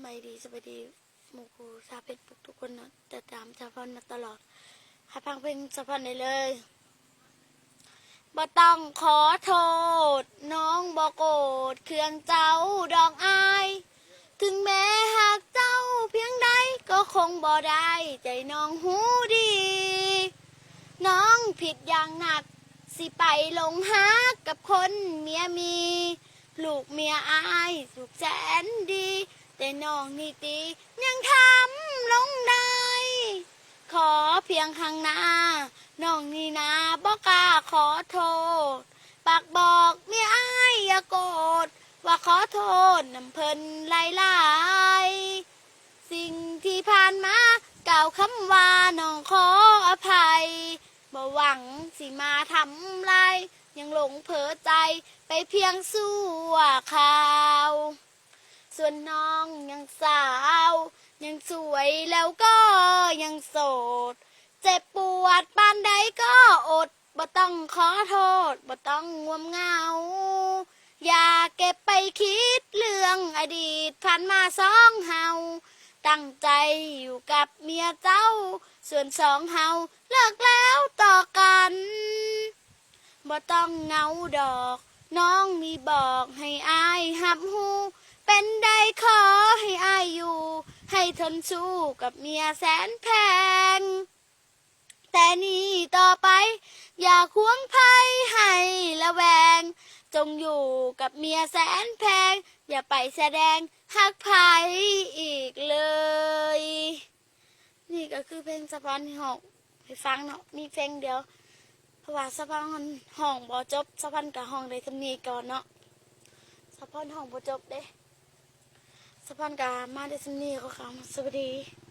บายดีหมู่ครูชาวเพชรปุกทุกคนเนาะจะตามชาวพรมาตลอดให้ฟังเพลงชาวพรได้เลยบ่ต้องขอโทษน้องบ่โกรธเคืองเจ้าดอกอายถึงแม้หากเจ้าเพียงใดก็คงบ่ได้ใจน้องหูดีน้องผิดอย่างหนักสิไปลงหักกับคนเมียมีลูกเมียอายสุขแสนดีแต่น้องนี่ตียังทำลงได้ขอเพียงข้างหน้าน้องนี่นาบอกกล้าขอโทษปากบอกเมียอายอย่าโกรธว่าขอโทษนำเพิ่นหลายๆสิ่งที่ผ่านมากล่าวคำว่าน้องขออภัยบ่หวังสิมาทำลายยังหลงเผลอใจไปเพียงสู้ข่าวส่วนน้องยังสาวยังสวยแล้วก็ยังโสดเจ็บปวดปานใดก็อดบ่ต้องขอโทษบ่ต้องงวมเหงาอย่าเก็บไปคิดเรื่องอดีตผ่านมาสองเฮาตั้งใจอยู่กับเมียเจ้าส่วนสองเฮาเลิกแล้วต่อกันบ่ต้องเหงาดอกน้องมีบอกให้อายหับหูเป็นได้ขอให้อายอยู่ให้ทนสู้กับเมียแสนแพงแต่นี่ต่อไปอย่าควงไพ่ให้ละแวงจงอยู่กับเมียแสนแพงอย่าไปแสดงหักไพ่อีกเลยนี่ก็คือเพลงสะพานห้องให้ฟังเนาะมีเพลงเดียวเพราะว่าสะพานห้องบ่จบสะพานกับห้องได้ทำนี้ก่อนเนาะสะพานห้องบ่จบเด้สะพานกับมาได้ทำนี้ก็ค่ะสวัสดี